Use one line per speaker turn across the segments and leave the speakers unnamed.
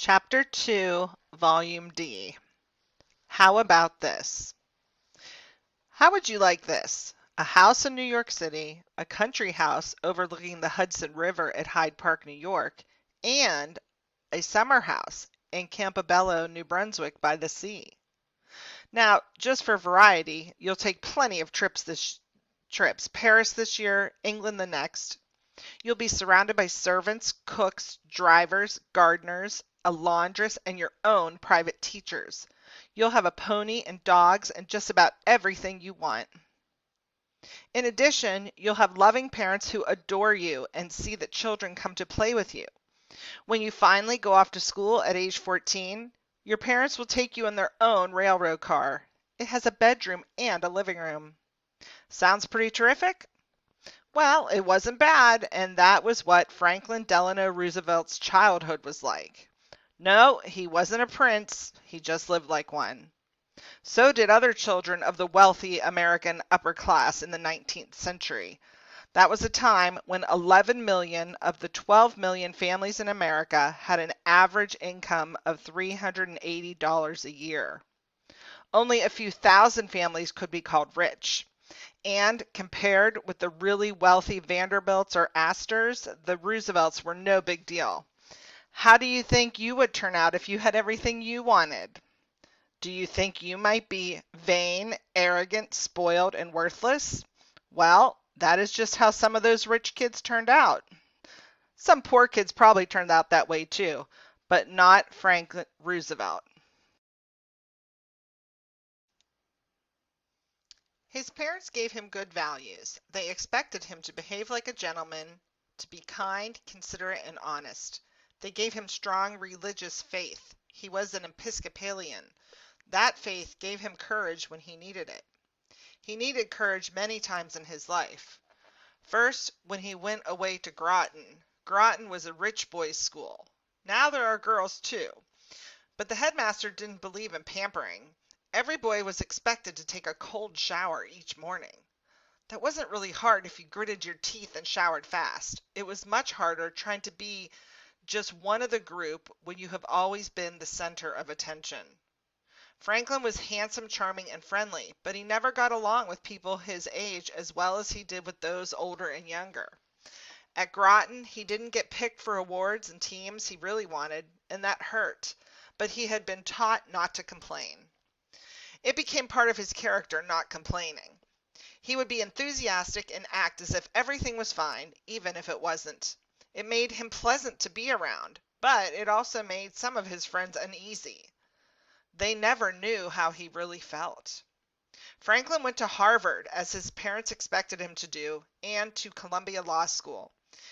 Chapter 2, Volume D. How about this? How would you like this? A house in New York City, a country house overlooking the Hudson River at Hyde Park, New York, and a summer house in Campobello, New Brunswick by the sea. Now, just for variety, you'll take plenty of trips. Paris this year, England the next. You'll be surrounded by servants, cooks, drivers, gardeners, a laundress, and your own private teachers. You'll have a pony and dogs and just about everything you want. In addition, you'll have loving parents who adore you and see that children come to play with you. When you finally go off to school at age 14, your parents will take you in their own railroad car. It has a bedroom and a living room. Sounds pretty terrific? Well, it wasn't bad, and that was what Franklin Delano Roosevelt's childhood was like. No, he wasn't a prince, he just lived like one. So did other children of the wealthy American upper class in the 19th century. That was a time when 11 million of the 12 million families in America had an average income of $380 a year. Only a few thousand families could be called rich. And compared with the really wealthy Vanderbilts or Astors, the Roosevelts were no big deal. How do you think you would turn out if you had everything you wanted? Do you think you might be vain, arrogant, spoiled, and worthless? Well, that is just how some of those rich kids turned out. Some poor kids probably turned out that way too, but not Franklin Roosevelt. His parents gave him good values. They expected him to behave like a gentleman, to be kind, considerate, and honest. They gave him strong religious faith. He was an Episcopalian. That faith gave him courage when he needed it. He needed courage many times in his life. First, when he went away to Groton. Groton was a rich boys' school. Now there are girls too. But the headmaster didn't believe in pampering. Every boy was expected to take a cold shower each morning. That wasn't really hard if you gritted your teeth and showered fast. It was much harder trying to be just one of the group when you have always been the center of attention. Franklin was handsome, charming, and friendly, but he never got along with people his age as well as he did with those older and younger. At Groton, he didn't get picked for awards and teams he really wanted, and that hurt, but he had been taught not to complain. It became part of his character not complaining. He would be enthusiastic and act as if everything was fine, even if it wasn't. It made him pleasant to be around, but it also made some of his friends uneasy. They never knew how he really felt. Franklin went to Harvard, as his parents expected him to do, and to Columbia Law School.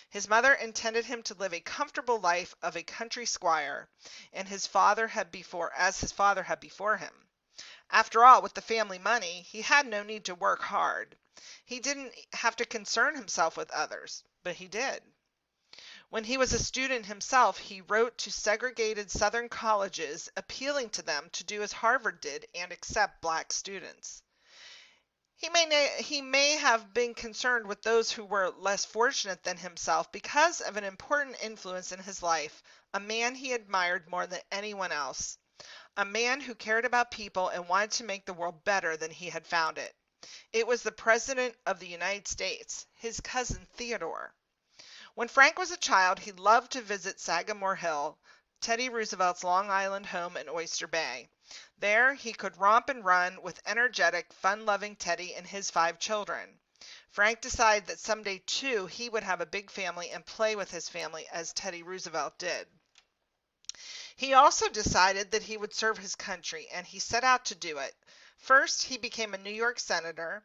His mother intended him to live a comfortable life of a country squire, and his father had before him. After all, with the family money, he had no need to work hard. He didn't have to concern himself with others, but he did. When he was a student himself, he wrote to segregated Southern colleges appealing to them to do as Harvard did and accept black students. He may have been concerned with those who were less fortunate than himself because of an important influence in his life, a man he admired more than anyone else, a man who cared about people and wanted to make the world better than he had found it. It was the President of the United States, his cousin Theodore. When Frank was a child, he loved to visit Sagamore Hill, Teddy Roosevelt's Long Island home in Oyster Bay. There, he could romp and run with energetic, fun-loving Teddy and his 5 children. Frank decided that someday, too, he would have a big family and play with his family as Teddy Roosevelt did. He also decided that he would serve his country, and he set out to do it. First, he became a New York senator.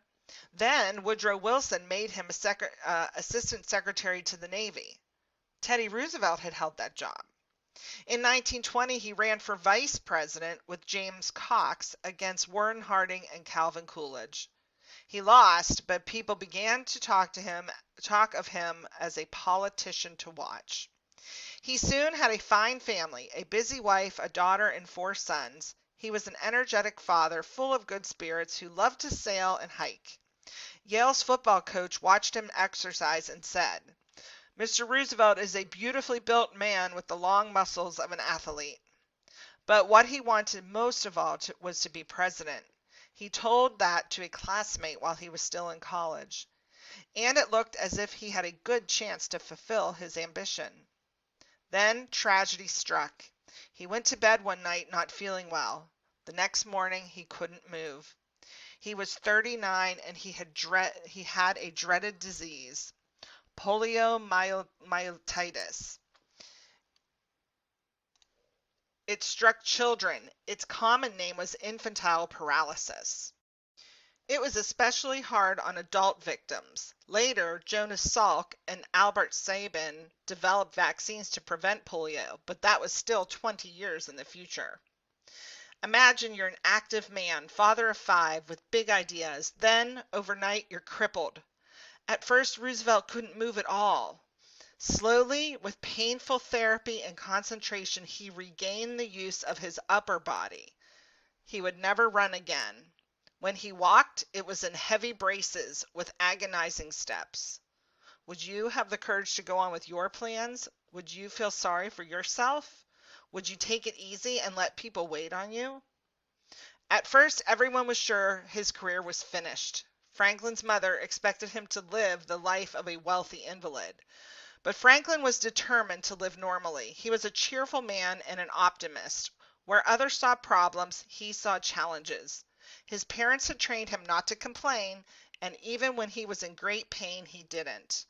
Then Woodrow Wilson made him assistant secretary to the Navy. Teddy Roosevelt had held that job. In 1920, he ran for vice president with James Cox against Warren Harding and Calvin Coolidge. He lost, but people began to talk of him as a politician to watch. He soon had a fine family, a busy wife, a daughter, and 4 sons. He was an energetic father, full of good spirits, who loved to sail and hike. Yale's football coach watched him exercise and said, Mr. Roosevelt is a beautifully built man with the long muscles of an athlete. But what he wanted most of all was to be president. He told that to a classmate while he was still in college, and it looked as if he had a good chance to fulfill his ambition. Then tragedy struck. He went to bed one night not feeling well. The next morning he couldn't move. He was 39 and he had a dreaded disease, poliomyelitis. It struck children. Its common name was infantile paralysis. It was especially hard on adult victims. Later, Jonas Salk and Albert Sabin developed vaccines to prevent polio, but that was still 20 years in the future. Imagine you're an active man, father of 5, with big ideas. Then, overnight, you're crippled. At first, Roosevelt couldn't move at all. Slowly, with painful therapy and concentration, he regained the use of his upper body. He would never run again. When he walked, it was in heavy braces with agonizing steps. Would you have the courage to go on with your plans? Would you feel sorry for yourself? Would you take it easy and let people wait on you? At first, everyone was sure his career was finished. Franklin's mother expected him to live the life of a wealthy invalid. But Franklin was determined to live normally. He was a cheerful man and an optimist. Where others saw problems, he saw challenges. His parents had trained him not to complain, and even when he was in great pain, he didn't.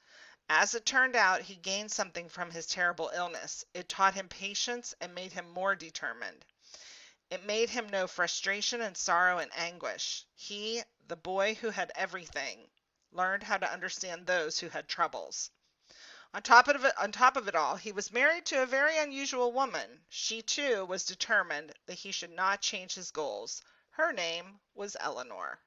As it turned out, he gained something from his terrible illness. It taught him patience and made him more determined. It made him know frustration and sorrow and anguish. He, the boy who had everything, learned how to understand those who had troubles. On top of it all, he was married to a very unusual woman. She, too, was determined that he should not change his goals. Her name was Eleanor.